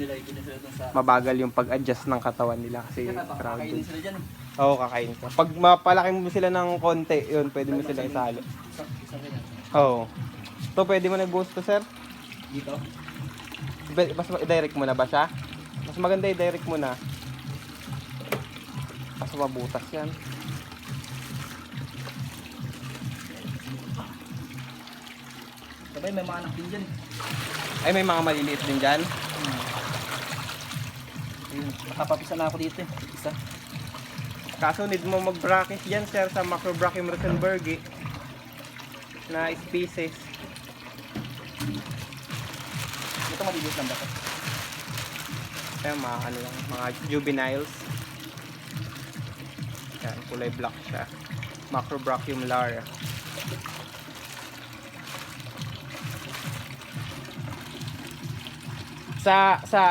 Nila ikinasala dun sa... Mabagal yung pag-adjust ng katawan nila kasi crowded. Kakainin sila dyan. Oo, kakain ka. Pag mapalaki mo sila ng konti, yun, pwede mo sila isalo. Isa rin yan. Oo. Ito, pwede mo nag-boost to, sir? Dito. Mas i-direct mo na ba siya? Mas maganda i-direct mo na. Kaso mabutas yan. Sabay may mga anak din dyan. Ay, may mga maliliit din dyan. Ayun, nakapapisa na ako dito eh. Isa. Kaso need mo mag-bracket dyan, sir, sa Macrobrachium rosenbergi na species. Ito malilit lang ba ito? Kaya mga ano lang, mga juveniles. Yan, kulay black siya. Macrobrachium lar. Sa